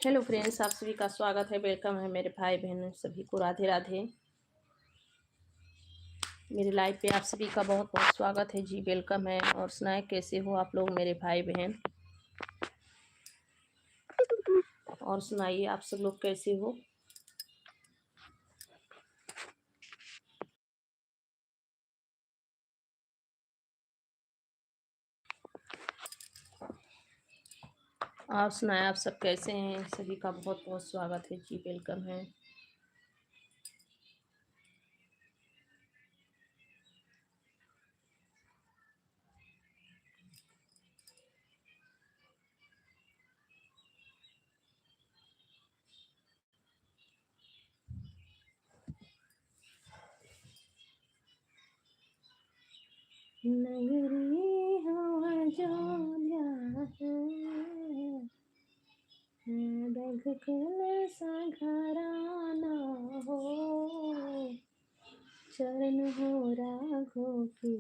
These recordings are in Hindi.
हेलो फ्रेंड्स, आप सभी का स्वागत है। वेलकम है मेरे भाई बहन सभी को। राधे राधे। मेरे लाइव पे आप सभी का बहुत बहुत स्वागत है जी। वेलकम है। और सुनाए कैसे हो आप लोग मेरे भाई बहन। और सुनाइए आप सब लोग कैसे हो। आप सुनाए आप सब कैसे हैं। सभी का बहुत बहुत स्वागत है जी। वेलकम है। नगरी हवा जोलिया है, बैग कल सा घराना हो, चरण हो राघो की,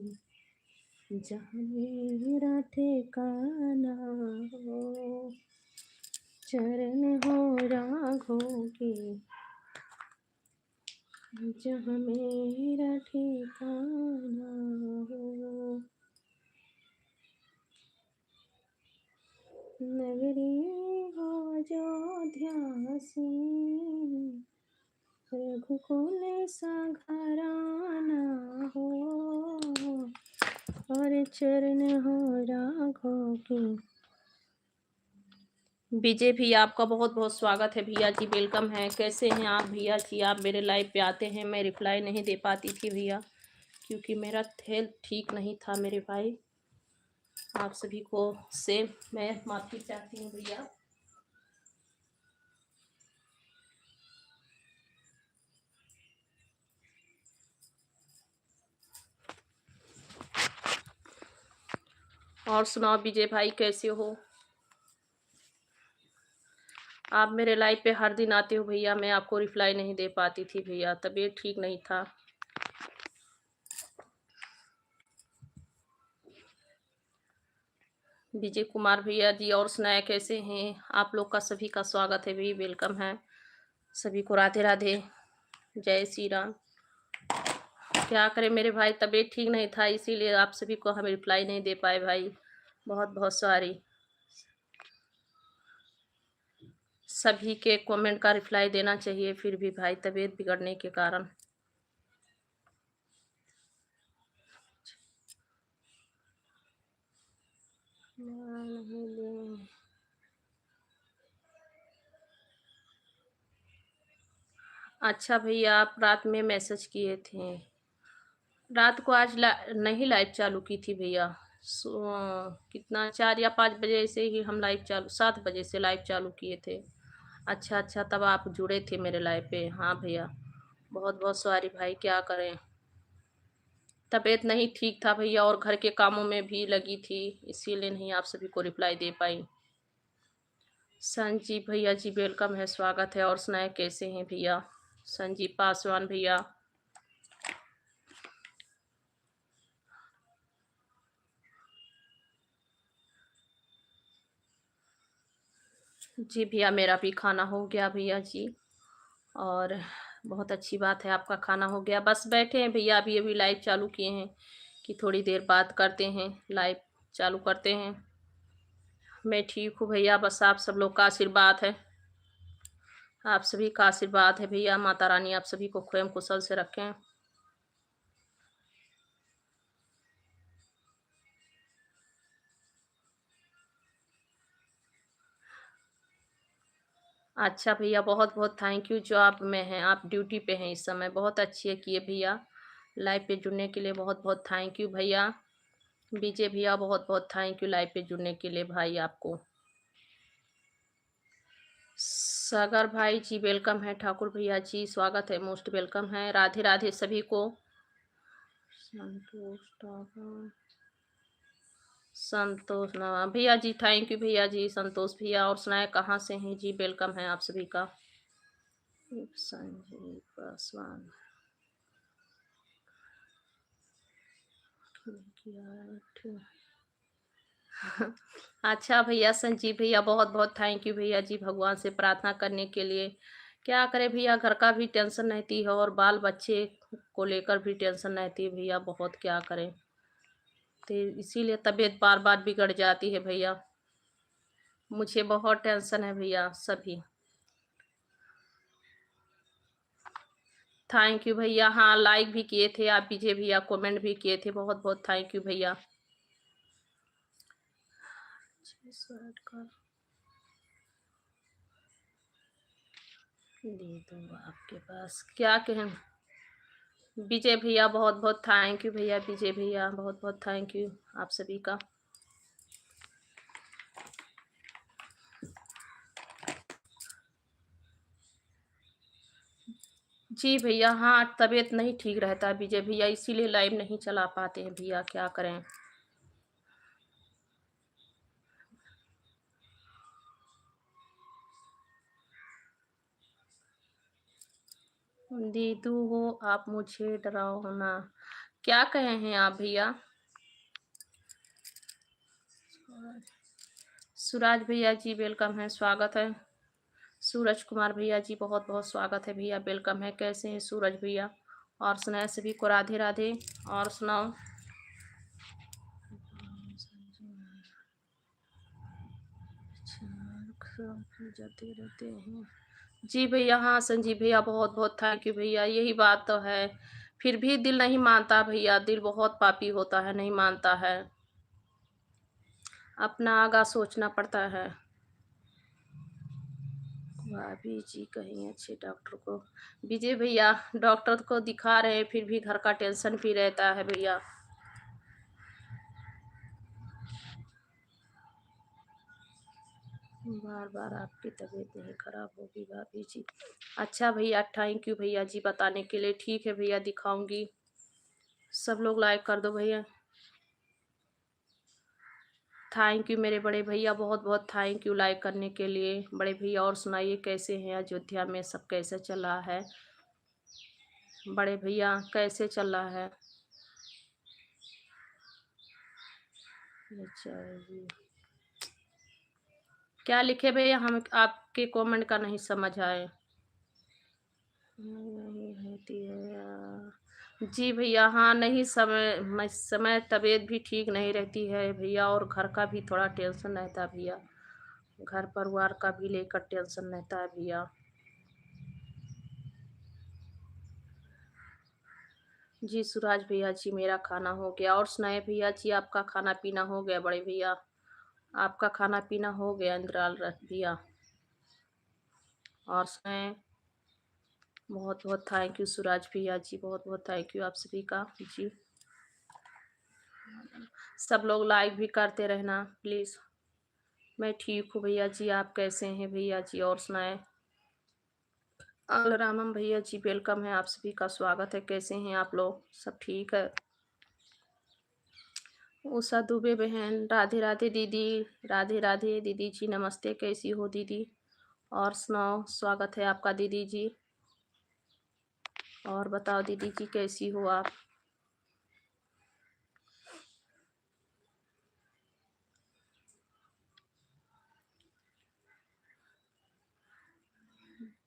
जहाँ मेरा ठिकाना हो। चरण हो राघो की, जहाँ मेरा ठिकाना हो। नगरी हो अयोध्या सी, रघुकुल सा घराना हो, और चरण हो राघो की। विजय भैया आपका बहुत बहुत स्वागत है भैया जी। वेलकम है। कैसे हैं आप भैया जी। आप मेरे लाइव पे आते हैं। मैं रिप्लाई नहीं दे पाती थी भैया, क्योंकि मेरा हेल्थ ठीक नहीं था मेरे भाई। आप सभी को से मैं माफ़ी चाहती हूँ भैया। और सुनाओ विजय भाई कैसे हो। आप मेरे लाइव पे हर दिन आते हो भैया, मैं आपको रिप्लाई नहीं दे पाती थी भैया, तबीयत ठीक नहीं था। विजय कुमार भैया जी, और सुनाया कैसे हैं आप लोग का। सभी का स्वागत है भी। वेलकम है सभी को। राधे राधे। जय श्री राम। क्या करें मेरे भाई, तबीयत ठीक नहीं था, इसीलिए आप सभी को हम रिप्लाई नहीं दे पाए भाई। बहुत बहुत सॉरी। सभी के कमेंट का रिप्लाई देना चाहिए, फिर भी भाई तबीयत बिगड़ने के कारण। अच्छा भैया, आप रात में मैसेज किए थे। रात को आज नहीं लाइव चालू की थी भैया। कितना 4 या 5 बजे से ही हम लाइव चालू, 7 बजे से लाइव चालू किए थे। अच्छा अच्छा, तब आप जुड़े थे मेरे लाइव पे। हाँ भैया, बहुत बहुत सॉरी भाई, क्या करें। तबीयत नहीं ठीक था भैया, और घर के कामों में भी लगी थी, इसीलिए नहीं आप सभी को रिप्लाई दे पाई। संजीव भैया जी वेलकम है, स्वागत है। और सुनाए कैसे हैं भैया। संजीव पासवान भैया। जी भैया, मेरा भी खाना हो गया भैया जी। और बहुत अच्छी बात है, आपका खाना हो गया। बस बैठे हैं भैया, अभी अभी लाइव चालू किए हैं कि थोड़ी देर बात करते हैं, लाइव चालू करते हैं। मैं ठीक हूँ भैया, बस आप सब लोग का आशीर्वाद है। आप सभी का आशीर्वाद है भैया। माता रानी आप सभी को खुश कुशल से रखें। अच्छा भैया, बहुत बहुत थैंक यू। जो आप में हैं, आप ड्यूटी पे हैं इस समय, बहुत अच्छी है किए भैया। लाइव पे जुड़ने के लिए बहुत बहुत थैंक यू भैया। विजय भैया बहुत बहुत थैंक यू लाइव पे जुड़ने के लिए भाई आपको। सागर भाई जी वेलकम है। ठाकुर भैया जी स्वागत है, मोस्ट वेलकम है। राधे राधे सभी को। संतोष संतोष नवा भैया जी, थैंक यू भैया जी। संतोष भैया, और सुनाए कहाँ से हैं जी। वेलकम है आप सभी का। संजीव पासवान। अच्छा भैया, संजीव भैया, बहुत बहुत थैंक यू भैया जी, भगवान से प्रार्थना करने के लिए। क्या करें भैया, घर का भी टेंशन रहती है और बाल बच्चे को लेकर भी टेंशन रहती है भैया, बहुत क्या करें। तो इसीलिए तबीयत बार बार बिगड़ जाती है भैया। मुझे बहुत टेंशन है भैया सभी। थैंक यू भैया। हाँ, लाइक भी किए थे आप विजय भैया, कमेंट भी किए थे, बहुत बहुत थैंक यू भैया। दे दूंगा आपके पास, क्या कहें। विजय भैया, बहुत बहुत थैंक यू भैया, विजय भैया बहुत बहुत थैंक यू आप सभी का। जी भैया, हाँ तबीयत नहीं ठीक रहता है विजय भैया, इसीलिए लाइव नहीं चला पाते हैं भैया, क्या करें। दीदू हो आप, मुझे डराओ ना। क्या कहे हैं आप भैया। सूरज भैया जी वेलकम है, स्वागत है। सूरज कुमार भैया जी बहुत बहुत स्वागत है भैया, वेलकम है। कैसे हैं सूरज भैया। और सुनाए सभी को राधे राधे। और सुनाओ। जाते रहते हैं। जी भैया, हाँ संजीव भैया, बहुत बहुत थैंक यू भैया, यही बात तो है। फिर भी दिल नहीं मानता भैया, दिल बहुत पापी होता है, नहीं मानता है। अपना आगा सोचना पड़ता है। भाभी जी कहीं अच्छे डॉक्टर को। विजय भैया, डॉक्टर को दिखा रहे हैं, फिर भी घर का टेंशन भी रहता है भैया। बार बार आपकी तबीयत नहीं खराब होगी भाभी जी। अच्छा भैया, थैंक यू भैया जी बताने के लिए, ठीक है भैया दिखाऊंगी। सब लोग लाइक कर दो भैया। थैंक यू मेरे बड़े भैया, बहुत बहुत थैंक यू लाइक करने के लिए बड़े भैया। और सुनाइए कैसे हैं, अयोध्या में सब कैसे चल रहा है। बड़े भैया कैसे चल रहा है। अच्छा जी। क्या लिखे भैया, हम आपके कमेंट का नहीं समझ आए। नहीं होती है जी भैया, हाँ नहीं, समय तबीयत भी ठीक नहीं रहती है भैया, और घर का भी थोड़ा टेंशन रहता है भैया, घर परिवार का भी लेकर टेंशन रहता है भैया। जी सूरज भैया जी, मेरा खाना हो गया। और सुनाए भैया जी, आपका खाना पीना हो गया बड़े भैया। आपका खाना पीना हो गया इंद्राल भैया। और सुनाए। बहुत बहुत थैंक यू सूरज भैया जी, बहुत बहुत थैंक यू आप सभी का जी। सब लोग लाइक भी करते रहना प्लीज़। मैं ठीक हूँ भैया जी, आप कैसे हैं भैया जी। और सुनाए। रामम भैया जी वेलकम है, आप सभी का स्वागत है। कैसे हैं आप लोग, सब ठीक है। उषा दुबे बहन, राधे राधे दीदी। राधे राधे दीदी जी, नमस्ते, कैसी हो दीदी। और सुनाओ, स्वागत है आपका दीदी जी। और बताओ दीदी जी कैसी हो आप।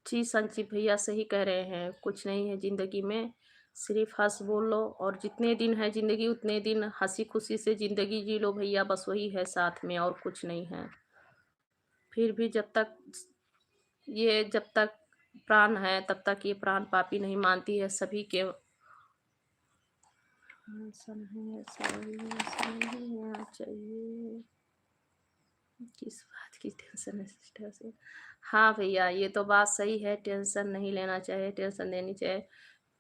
जी संजीव भैया सही कह रहे हैं, कुछ नहीं है ज़िंदगी में, सिर्फ हंस बोल लो, और जितने दिन है ज़िंदगी उतने दिन हंसी खुशी से ज़िंदगी जी लो भैया, बस वही है साथ में, और कुछ नहीं है। फिर भी जब तक प्राण है तब तक ये प्राण पापी नहीं मानती है सभी के। ऐसा नहीं, ऐसा नहीं होना चाहिए। किस बात की टेंशन है सिस्टर से। हाँ भैया, ये तो बात सही है, टेंशन नहीं लेना चाहिए, टेंशन देनी चाहिए।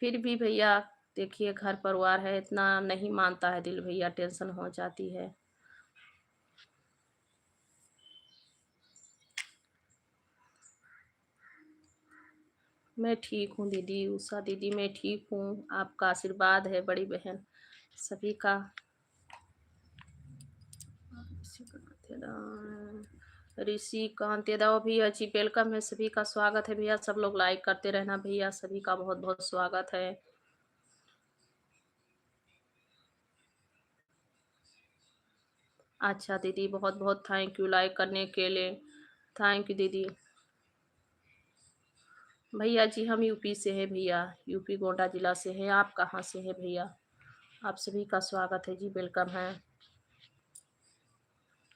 फिर भी भैया देखिए, घर परिवार है, इतना नहीं मानता है दिल भैया, टेंशन हो जाती है। मैं ठीक हूँ दीदी, उषा दीदी मैं ठीक हूँ, आपका आशीर्वाद है बड़ी बहन सभी का। ऋषि कांत यादव भैया जी वेलकम है, सभी का स्वागत है भैया, सब लोग लाइक करते रहना भैया, सभी का बहुत बहुत स्वागत है। अच्छा दीदी, बहुत बहुत थैंक यू लाइक करने के लिए। थैंक यू दीदी। भैया जी हम यूपी से हैं भैया, यूपी गोंडा जिला से हैं। आप कहाँ से हैं भैया? आप सभी का स्वागत है जी, वेलकम है।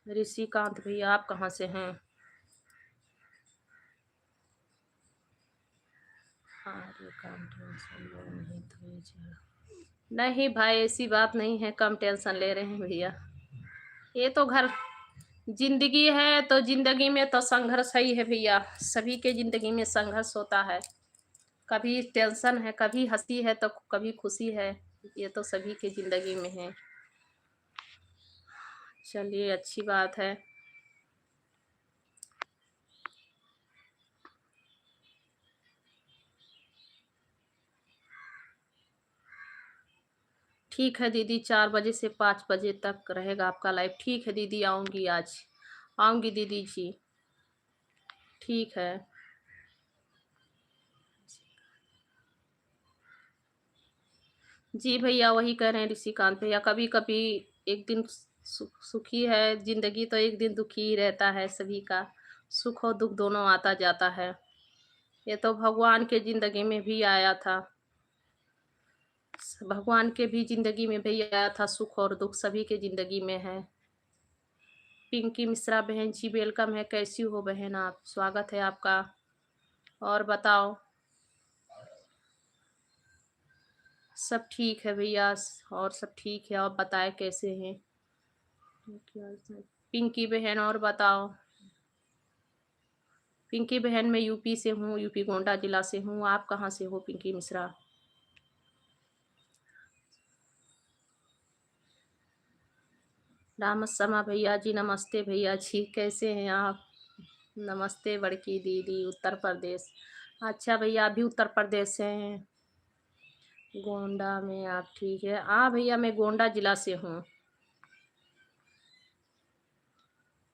ऋषिकांत भैया आप कहाँ से हैं? अरे कम टेंशन लो नहीं तो ये नहीं भाई, ऐसी बात नहीं है, कम टेंशन ले रहे हैं भैया। ये तो घर जिंदगी है, तो जिंदगी में तो संघर्ष ही है भैया। सभी के जिंदगी में संघर्ष होता है। कभी टेंशन है, कभी हंसी है, तो कभी खुशी है। ये तो सभी के जिंदगी में है। चलिए अच्छी बात है। ठीक है दीदी, 4 बजे से 5 बजे तक रहेगा आपका लाइव। ठीक है दीदी, आऊँगी आज। आऊँगी दीदी जी। ठीक है। जी भैया, वही कह रहे हैं ऋषिकांत भैया, कभी कभी एक दिन सुखी है जिंदगी, तो एक दिन दुखी ही रहता है सभी का। सुख और दुख दोनों आता जाता है। ये तो भगवान के जिंदगी में भी आया था। भगवान के भी जिंदगी में भी आया था, सुख और दुख सभी के जिंदगी में है। पिंकी मिश्रा बहन जी वेलकम है। कैसी हो बहन आप? स्वागत है आपका। और बताओ। सब ठीक है भैया। और सब ठीक है। आप बताए कैसे हैं? पिंकी बहन और बताओ। पिंकी बहन मैं यूपी से हूँ, यूपी गोंडा जिला से हूँ। आप कहाँ से हो पिंकी मिश्रा? राम शर्मा भैया जी नमस्ते भैया जी, कैसे हैं आप? नमस्ते बड़की दीदी, उत्तर प्रदेश। अच्छा भैया, अभी उत्तर प्रदेश से हैं? गोंडा में आप ठीक है। हाँ भैया, मैं गोंडा जिला से हूँ।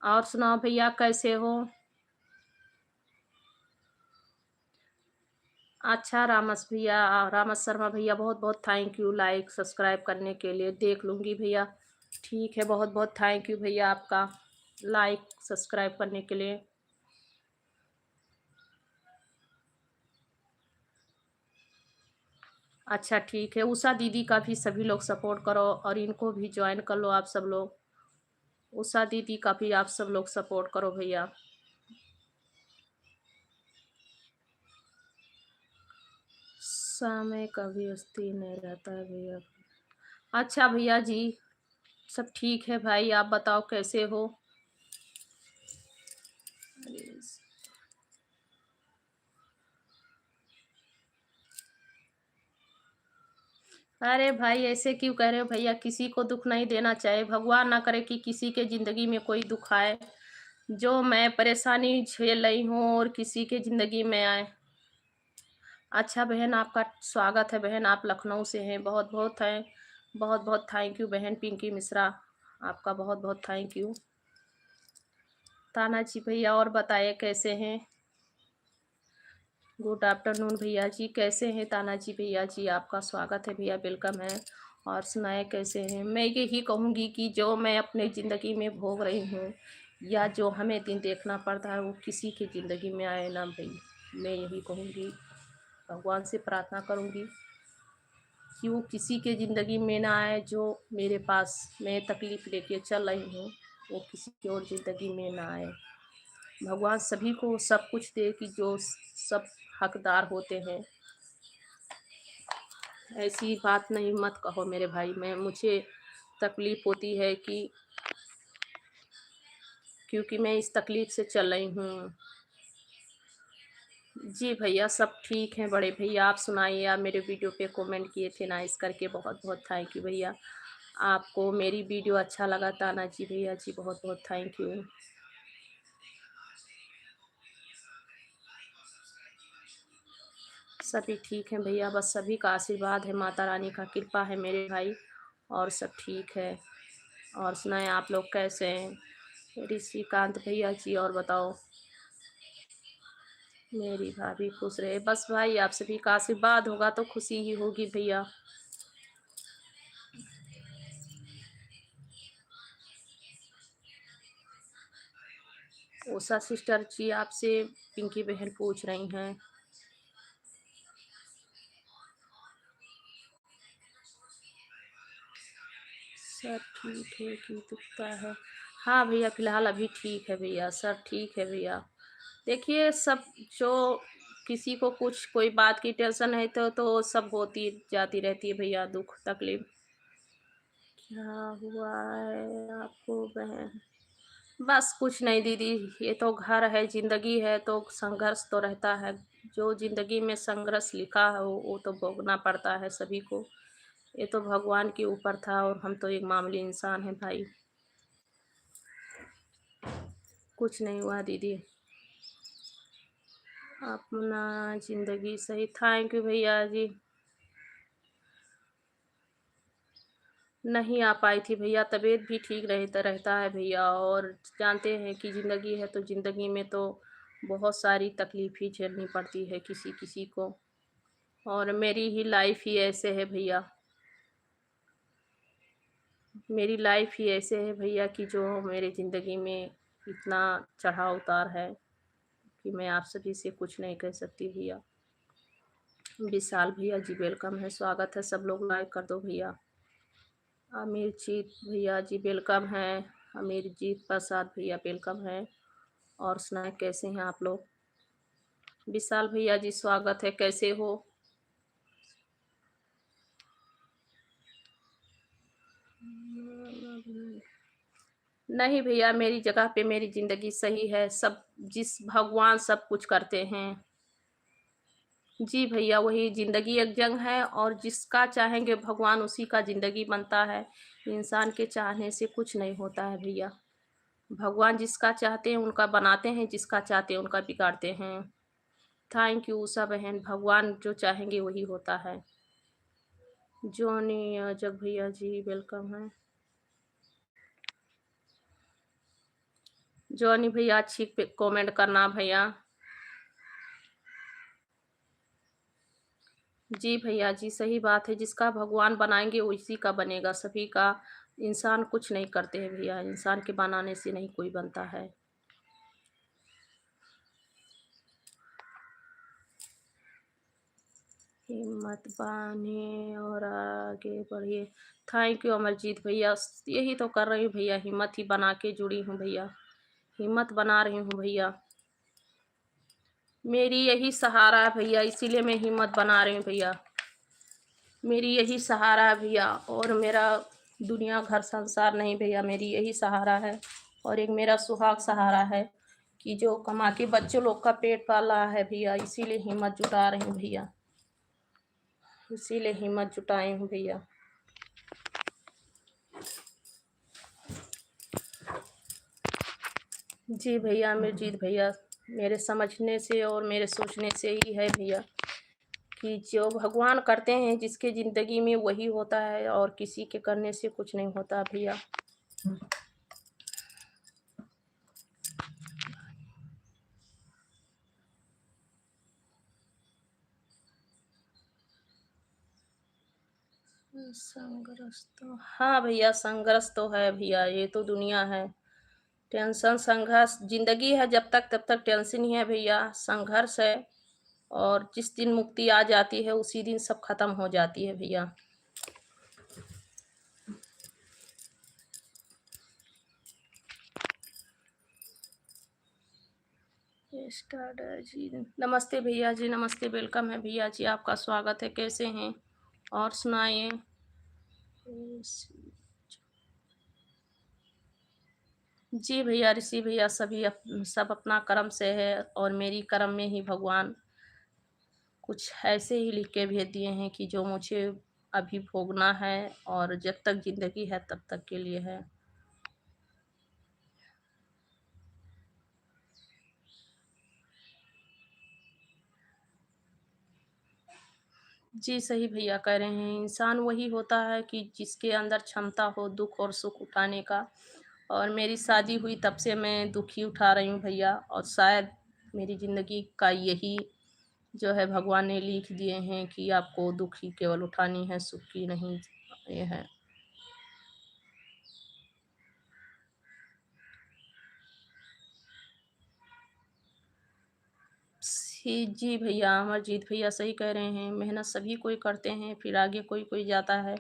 और सुनाओ भैया, कैसे हो? अच्छा रामस भैया, रामस शर्मा भैया, बहुत बहुत थैंक यू लाइक सब्सक्राइब करने के लिए। देख लूँगी भैया। ठीक है, बहुत बहुत थैंक यू भैया आपका लाइक सब्सक्राइब करने के लिए। अच्छा ठीक है, उषा दीदी का भी सभी लोग सपोर्ट करो और इनको भी ज्वाइन कर लो आप सब लोग। उषा दीदी का भी आप सब लोग सपोर्ट करो भैया। समय कभी स्थिर नहीं रहता है भैया। अच्छा भैया जी, सब ठीक है भाई, आप बताओ कैसे हो? अरे भाई, ऐसे क्यों कह रहे हो भैया? किसी को दुख नहीं देना चाहिए। भगवान ना करे कि किसी के जिंदगी में कोई दुख आए। जो मैं परेशानी झेल रही हूँ और किसी के जिंदगी में आए। अच्छा बहन, आपका स्वागत है बहन। आप लखनऊ से हैं। बहुत बहुत है, बहुत बहुत थैंक यू बहन पिंकी मिश्रा। आपका बहुत बहुत थैंक यू। ताना जी भैया और बताइए कैसे हैं? गुड आफ्टरनून भैया जी, कैसे हैं ताना जी भैया जी? आपका स्वागत है भैया, वेलकम है। और सुनाए कैसे हैं? मैं यही कहूँगी कि जो मैं अपने ज़िंदगी में भोग रही हूँ या जो हमें दिन देखना पड़ता है, वो किसी की ज़िंदगी में आए ना भाई। मैं यही कहूँगी, भगवान से प्रार्थना करूँगी कि वो किसी के ज़िंदगी में ना आए। जो मेरे पास मैं तकलीफ़ लेके चल रही हूँ, वो किसी की और ज़िंदगी में ना आए। भगवान सभी को सब कुछ दे कि जो सब हकदार होते हैं। ऐसी बात नहीं मत कहो मेरे भाई। मैं मुझे तकलीफ़ होती है कि क्योंकि मैं इस तकलीफ़ से चल रही हूँ। जी भैया, सब ठीक हैं बड़े भैया। आप सुनाइए, आप मेरे वीडियो पे कमेंट किए थे नाइस करके, बहुत बहुत थैंक यू भैया। आपको मेरी वीडियो अच्छा लगा ताना जी भैया जी, बहुत बहुत थैंक यू। सभी ठीक हैं भैया, बस सभी का आशीर्वाद है, माता रानी का कृपा है मेरे भाई। और सब ठीक है। और सुनाएं आप लोग कैसे हैं? ऋषिकांत भैया जी और बताओ। मेरी भाभी खुश रहे, बस भाई आप सभी का आशीर्वाद होगा तो खुशी ही होगी भैया। उषा सिस्टर जी आपसे पिंकी बहन पूछ रही हैं। सर ठीक है कि दुखता है? हाँ भैया, फिलहाल अभी ठीक है भैया, सब ठीक है भैया। देखिए, सब जो किसी को कुछ कोई बात की टेंशन है तो सब होती जाती रहती है भैया, दुख तकलीफ। क्या हुआ है आपको बहन? बस कुछ नहीं दीदी, ये तो घर है, जिंदगी है तो संघर्ष तो रहता है। जो जिंदगी में संघर्ष लिखा है वो तो भोगना पड़ता है सभी को। ये तो भगवान के ऊपर था और हम तो एक मामूली इंसान हैं भाई। कुछ नहीं हुआ दीदी। अपना जिंदगी सही। थैंक यू भैया जी। नहीं आ पाई थी भैया, तबीयत भी ठीक रहता है भैया, और जानते हैं कि ज़िंदगी है तो ज़िंदगी में तो बहुत सारी तकलीफ़ ही झेलनी पड़ती है किसी किसी को। और मेरी ही लाइफ ही ऐसे है भैया। मेरी लाइफ ही ऐसे है भैया कि जो मेरी ज़िंदगी में इतना चढ़ाव उतार है कि मैं आप सभी से कुछ नहीं कह सकती भैया। विशाल भैया जी वेलकम है, स्वागत है, सब लोग लाइक कर दो भैया। अमीरजीत भैया जी वेलकम है। अमीरजीत प्रसाद भैया वेलकम है। और सुनाए कैसे हैं आप लोग? विशाल भैया जी स्वागत है, कैसे हो? नहीं भैया, मेरी जगह पे मेरी ज़िंदगी सही है, सब जिस भगवान सब कुछ करते हैं। जी भैया, वही ज़िंदगी एक जंग है और जिसका चाहेंगे भगवान उसी का ज़िंदगी बनता है। इंसान के चाहने से कुछ नहीं होता है भैया। भगवान जिसका चाहते हैं उनका बनाते हैं, जिसका चाहते हैं उनका बिगाड़ते हैं। थैंक यू उषा बहन, भगवान जो चाहेंगे वही होता है। जॉनी जग भैया जी वेलकम है। जॉनी भैया अच्छी कमेंट करना भैया। जी भैया जी, सही बात है, जिसका भगवान बनाएंगे उसी का बनेगा, सभी का। इंसान कुछ नहीं करते हैं भैया, इंसान के बनाने से नहीं कोई बनता है। हिम्मत बांधिए और आगे बढ़िए। थैंक यू अमरजीत भैया, यही तो कर रही हूँ भैया, हिम्मत ही बना के जुड़ी हूँ भैया। हिम्मत बना रही हूँ भैया। मेरी यही सहारा है भैया, इसीलिए मैं हिम्मत बना रही हूँ भैया। मेरी यही सहारा है भैया, और मेरा दुनिया घर संसार नहीं भैया, मेरी यही सहारा है। और एक मेरा सुहाग सहारा है कि जो कमा के बच्चों लोग का पेट पाल रहा है भैया, इसीलिए हिम्मत जुटा रही हूँ भैया। इसीलिए हिम्मत जुटाई हूँ भैया। जी भैया अमरजीत भैया, मेरे समझने से और मेरे सोचने से ही है भैया कि जो भगवान करते हैं जिसके ज़िंदगी में वही होता है, और किसी के करने से कुछ नहीं होता भैया। संघर्ष तो हाँ भैया, संघर्ष तो है भैया, ये तो दुनिया है। टेंशन संघर्ष जिंदगी है, जब तक तब तक टेंशन ही है भैया, संघर्ष है। और जिस दिन मुक्ति आ जाती है उसी दिन सब खत्म हो जाती है भैया। स्टार्ट जी, नमस्ते भैया जी, नमस्ते, वेलकम है भैया जी, आपका स्वागत है, कैसे हैं? और सुनाइए। जी भैया, ऋषि भैया, सब अपना कर्म से है, और मेरी कर्म में ही भगवान कुछ ऐसे ही लिख के भेज दिए हैं कि जो मुझे अभी भोगना है, और जब तक जिंदगी है तब तक के लिए है। जी सही भैया कह रहे हैं, इंसान वही होता है कि जिसके अंदर क्षमता हो दुख और सुख उठाने का। और मेरी शादी हुई तब से मैं दुख ही उठा रही हूँ भैया, और शायद मेरी ज़िंदगी का यही जो है भगवान ने लिख दिए हैं कि आपको दुख ही केवल उठानी है, सुख की नहीं। ये है। जी भैया, अमरजीत भैया सही कह रहे हैं। मेहनत सभी कोई करते हैं, फिर आगे कोई जाता है।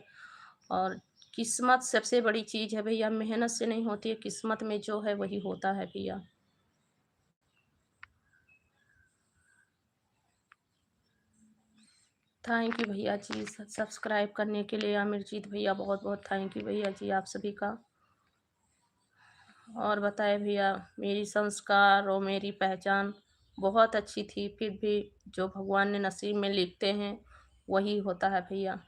और किस्मत सबसे बड़ी चीज़ है भैया, मेहनत से नहीं होती है, किस्मत में जो है वही होता है भैया। थैंक यू भैया जी, सब्सक्राइब करने के लिए अमरजीत भैया, बहुत बहुत थैंक यू भैया जी आप सभी का। और बताए भैया, मेरी संस्कार और मेरी पहचान बहुत अच्छी थी, फिर भी जो भगवान ने नसीब में लिखते हैं वही होता है भैया।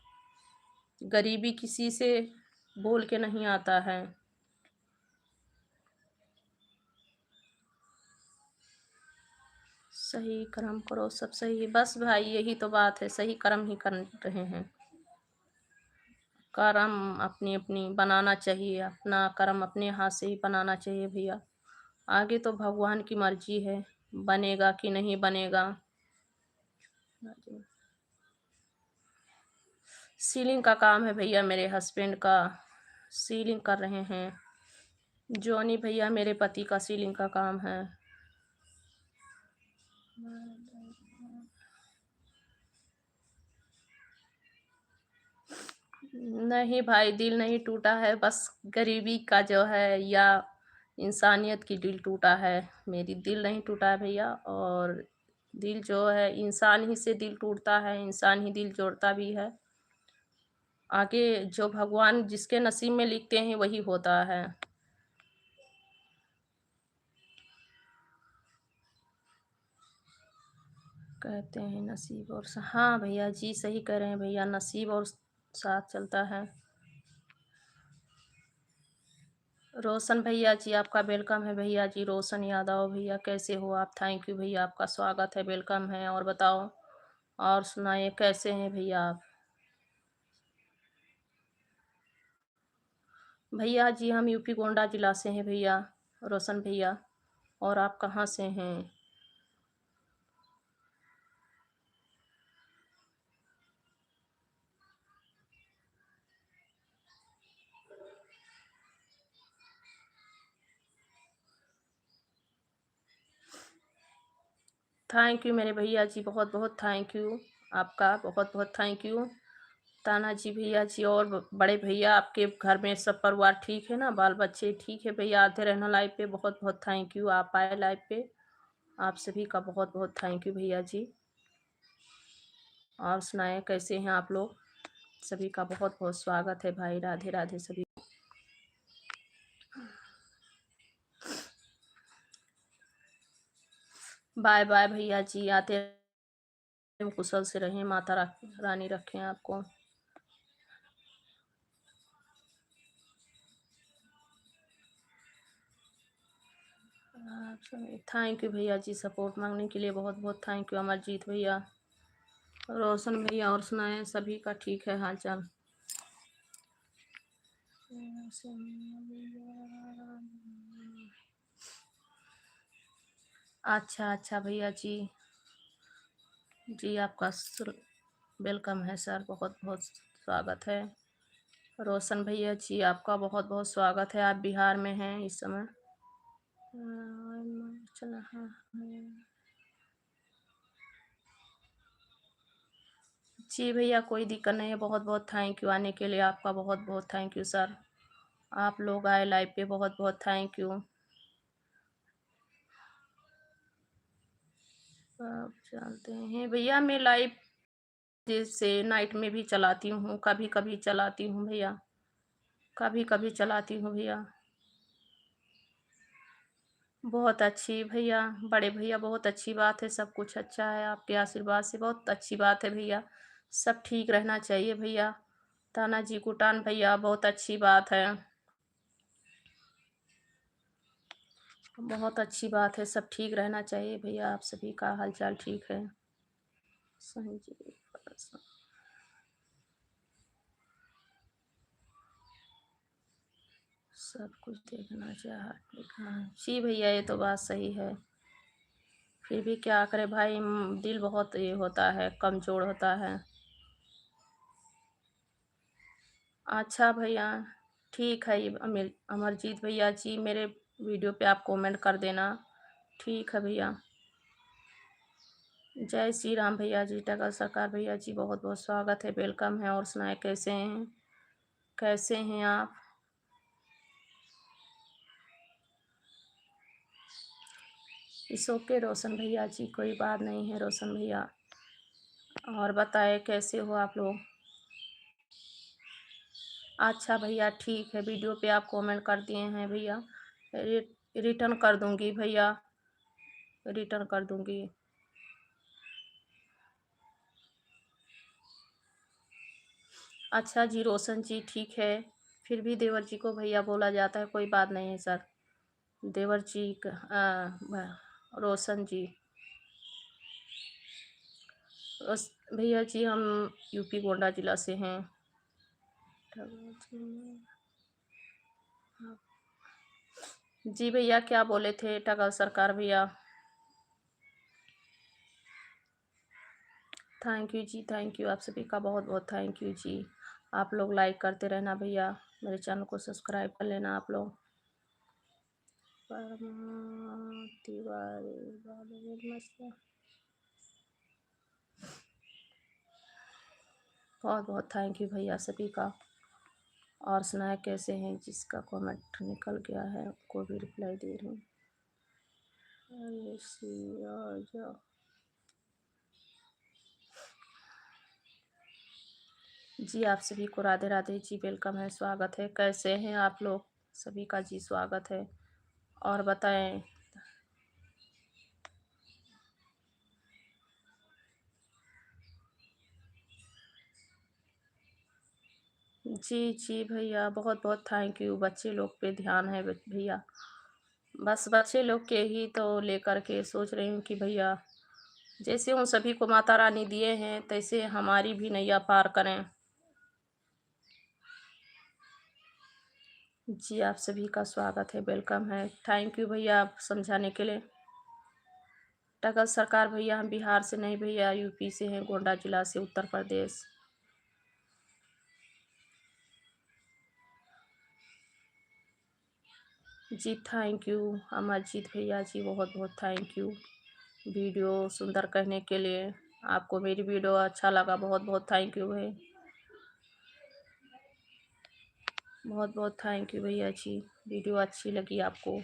गरीबी किसी से बोल के नहीं आता है। सही कर्म करो सब सही, बस भाई यही तो बात है, सही कर्म ही कर रहे हैं। कर्म अपनी अपनी बनाना चाहिए, अपना कर्म अपने हाथ से ही बनाना चाहिए भैया। आगे तो भगवान की मर्जी है, बनेगा कि नहीं बनेगा। सीलिंग का काम है भैया, मेरे हस्बैंड का सीलिंग कर रहे हैं। जॉनी भैया मेरे पति का सीलिंग का काम है। नहीं भाई, दिल नहीं टूटा है, बस गरीबी का जो है या इंसानियत की दिल टूटा है। मेरी दिल नहीं टूटा है भैया। और दिल जो है, इंसान ही से दिल टूटता है, इंसान ही दिल जोड़ता भी है। आगे जो भगवान जिसके नसीब में लिखते हैं वही होता है। कहते हैं नसीब और हाँ भैया जी सही कह रहे हैं भैया, नसीब और साथ चलता है। रोशन भैया जी आपका वेलकम है भैया जी, रोशन यादव भैया कैसे हो आप? थैंक यू भैया, आपका स्वागत है, वेलकम है। और बताओ, और सुनाइए कैसे हैं भैया आप? भैया जी हम यूपी गोंडा जिला से हैं भैया, रोशन भैया। और आप कहाँ से हैं? थैंक यू मेरे भैया जी, बहुत बहुत थैंक यू, आपका बहुत बहुत थैंक यू। ताना जी भैया जी, और बड़े भैया आपके घर में सब परिवार ठीक है ना, बाल बच्चे ठीक है भैया? आते रहना लाइव पे, बहुत बहुत थैंक यू, आप आए लाइव पे, आप सभी का बहुत बहुत थैंक यू भैया जी। और सुनाए कैसे हैं आप लोग? सभी का बहुत बहुत स्वागत है भाई, राधे राधे सभी। बाय बाय भैया जी, आते कुशल से रहें, माता रानी रखें आपको। थैंक यू भैया जी, सपोर्ट मांगने के लिए बहुत बहुत थैंक यू अमरजीत भैया, रोशन भैया। और सुनाए सभी का ठीक है हाल चाल? अच्छा अच्छा भैया जी, जी आपका वेलकम है सर, बहुत बहुत स्वागत है। रोशन भैया जी आपका बहुत बहुत स्वागत है, आप बिहार में हैं इस समय। चला हाँ। जी भैया कोई दिक्कत नहीं है, बहुत बहुत थैंक यू आने के लिए, आपका बहुत बहुत थैंक यू सर। आप लोग आए लाइव पे, बहुत बहुत थैंक यू। आप जानते हैं भैया, मैं लाइव जैसे नाइट में भी चलाती हूँ, कभी कभी चलाती हूँ भैया, कभी कभी चलाती हूँ भैया। बहुत अच्छी भैया, बड़े भैया बहुत अच्छी बात है, सब कुछ अच्छा है आपके आशीर्वाद से, बहुत अच्छी बात है भैया, सब ठीक रहना चाहिए भैया। ताना जी कुटान भैया बहुत अच्छी बात है, बहुत अच्छी बात है, सब ठीक रहना चाहिए भैया, आप सभी का हालचाल ठीक है। संजीव सब कुछ देखना चाहिए। जी भैया ये तो बात सही है, फिर भी क्या करे भाई, दिल बहुत ये होता है, कमजोर होता है। अच्छा भैया ठीक है, ये अमरजीत भैया जी मेरे वीडियो पे आप कमेंट कर देना, ठीक है भैया। जय श्री राम भैया जी, टकल सरकार भैया जी, बहुत बहुत स्वागत है, वेलकम है। और सुनाए कैसे हैं, कैसे हैं आप? इस ओके रोशन भैया जी, कोई बात नहीं है रोशन भैया। और बताए कैसे हो आप लोग? अच्छा भैया ठीक है, वीडियो पे आप कमेंट कर दिए हैं भैया, रिटर्न कर दूंगी भैया, रिटर्न कर दूंगी। अच्छा जी रोशन जी ठीक है, फिर भी देवर जी को भैया बोला जाता है, कोई बात नहीं है सर। देवर जी रोशन जी, भैया जी हम यूपी गोंडा जिला से हैं। जी भैया क्या बोले थे टगल सरकार भैया? थैंक यू जी, थैंक यू, आप सभी का बहुत बहुत थैंक यू जी। आप लोग लाइक करते रहना भैया, मेरे चैनल को सब्सक्राइब कर लेना आप लोग। बहुत बहुत थैंक यू भैया सभी का। और सुनाए कैसे हैं? जिसका कमेंट निकल गया है उनको भी रिप्लाई दे रही हूँ। जी आप सभी को राधे राधे जी, वेलकम है, स्वागत है। कैसे हैं आप लोग? सभी का जी स्वागत है। और बताएं। जी जी भैया बहुत बहुत थैंक यू। बच्चे लोग पे ध्यान है भैया, बस बच्चे लोग के ही तो लेकर के सोच रही हूँ कि भैया जैसे उन सभी को माता रानी दिए हैं तैसे हमारी भी नैया पार करें। जी आप सभी का स्वागत है, वेलकम है, थैंक यू भैया आप समझाने के लिए। टगल सरकार भैया हम बिहार से नहीं भैया, यूपी से हैं, गोंडा जिला से, उत्तर प्रदेश। जी थैंक यू अमरजीत भैया जी, बहुत बहुत थैंक यू वीडियो सुंदर कहने के लिए। आपको मेरी वीडियो अच्छा लगा, बहुत बहुत थैंक यू है, बहुत बहुत थैंक यू भैया जी। वीडियो अच्छी लगी आपको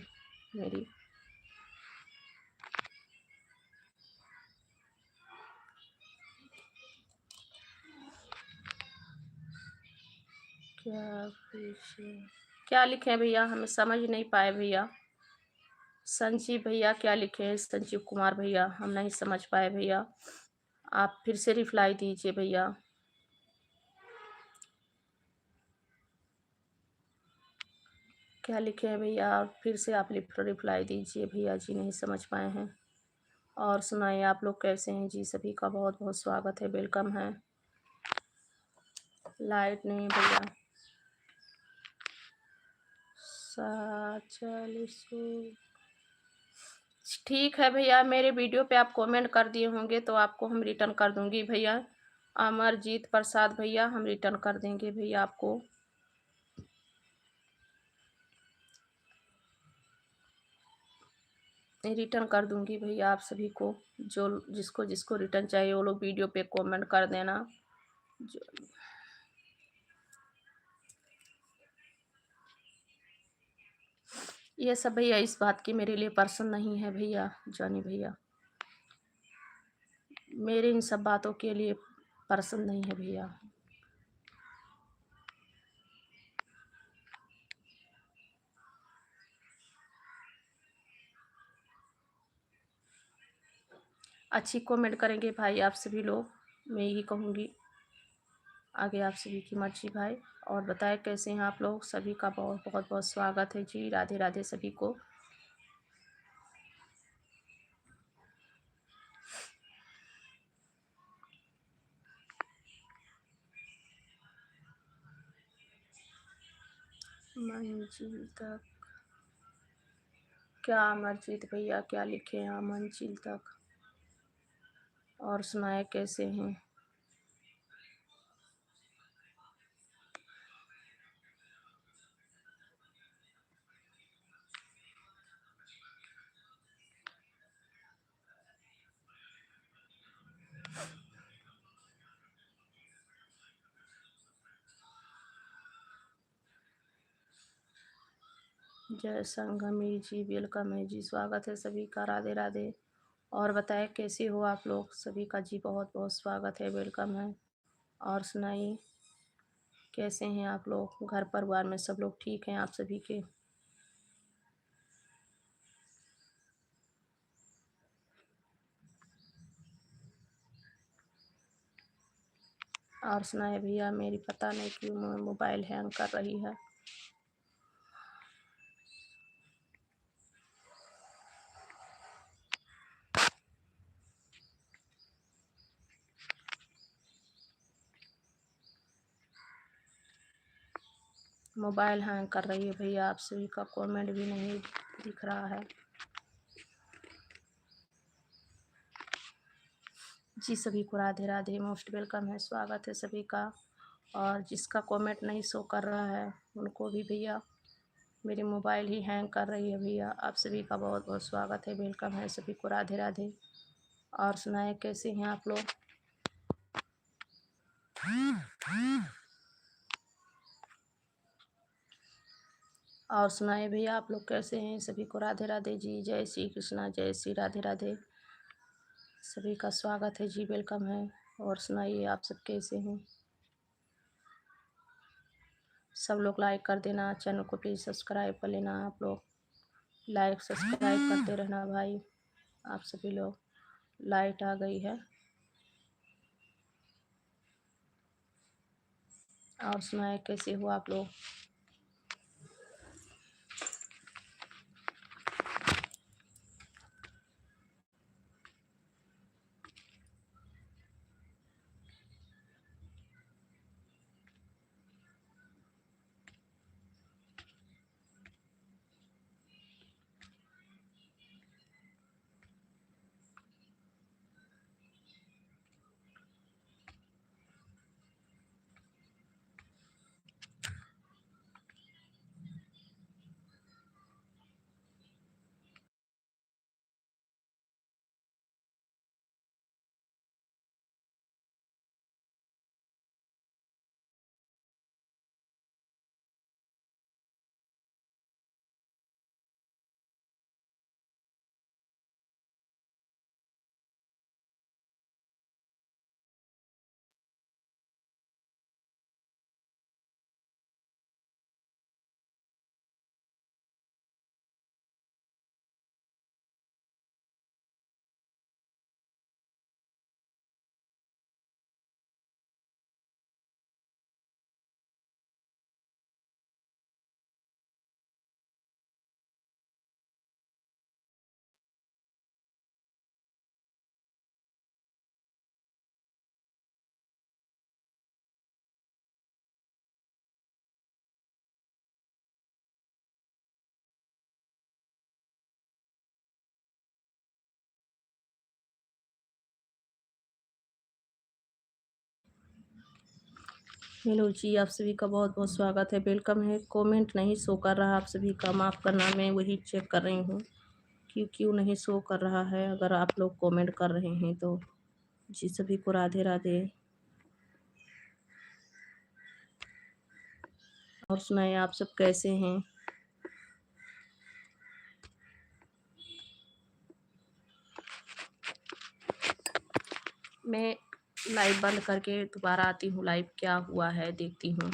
मेरी? क्या पीछे क्या लिखे हैं भैया, हमें समझ नहीं पाए भैया। संजीव भैया क्या लिखे हैं? संजीव कुमार भैया हम नहीं समझ पाए भैया, आप फिर से रिप्लाई दीजिए भैया। क्या लिखे हैं भैया? फिर से आप रिप्लाई दीजिए भैया जी, नहीं समझ पाए हैं। और सुनाइए आप लोग कैसे हैं जी? सभी का बहुत बहुत स्वागत है, वेलकम है। लाइट नहीं भैया, 40। ठीक है भैया, मेरे वीडियो पे आप कमेंट कर दिए होंगे तो आपको हम रिटर्न कर दूंगी भैया। अमरजीत प्रसाद भैया हम रिटर्न कर देंगे भैया आपको। रिटर्न कर दूंगी भैया आप सभी को, जो जिसको जिसको रिटर्न चाहिए वो लोग वीडियो पे कमेंट कर देना। जो ये सब भैया इस बात की मेरे लिए पर्सन नहीं है भैया, जानी भैया, मेरे इन सब बातों के लिए पर्सन नहीं है भैया। अच्छी कमेंट करेंगे भाई आप सभी लोग, मैं यही कहूँगी। आगे आप सभी की मर्जी भाई। और बताएं कैसे हैं आप लोग? सभी का बहुत बहुत बहुत स्वागत है जी, राधे राधे सभी को। मंजिल तक क्या अमरजीत भैया क्या लिखे हैं? मंजिल तक। और सुनाए कैसे हैं? जय संगमी जी, वेलकम है जी, स्वागत है सभी का, राधे राधे। और बताएं कैसे हो आप लोग, सभी का जी बहुत बहुत स्वागत है, वेलकम है। और सुनाइए कैसे हैं आप लोग, घर परिवार में सब लोग ठीक हैं आप सभी के? और सुनाए भैया, मेरी पता नहीं क्यों मोबाइल हैंग कर रही है। मोबाइल हैंग कर रही है भैया, आप सभी का कमेंट भी नहीं दिख रहा है जी। सभी को राधे राधे, मोस्ट वेलकम है, स्वागत है सभी का। और जिसका कमेंट नहीं शो कर रहा है उनको भी भैया, मेरी मोबाइल ही हैंग कर रही है भैया, आप सभी का बहुत बहुत स्वागत है, वेलकम है सभी को, राधे राधे। और सुनाए कैसे हैं आप लोग? और सुनाए भैया आप लोग कैसे हैं, सभी को राधे राधे जी, जय श्री कृष्णा, जय श्री राधे राधे। सभी का स्वागत है जी, वेलकम है। और सुनाइए आप सब कैसे हैं? सब लोग लाइक कर देना, चैनल को प्लीज़ सब्सक्राइब कर लेना, आप लोग लाइक सब्सक्राइब करते रहना भाई, आप सभी लोग। लाइट आ गई है। और सुनाए कैसे हो आप लोग? हेलो जी, आप सभी का बहुत बहुत स्वागत है, वेलकम है। कमेंट नहीं शो कर रहा आप सभी का, माफ़ करना, मैं वही चेक कर रही हूँ कि क्यों नहीं शो कर रहा है। अगर आप लोग कमेंट कर रहे हैं तो जी, सभी को राधे राधे। और सुनाए आप सब कैसे हैं? मैं लाइव बंद करके दोबारा आती हूँ, लाइव क्या हुआ है देखती हूँ।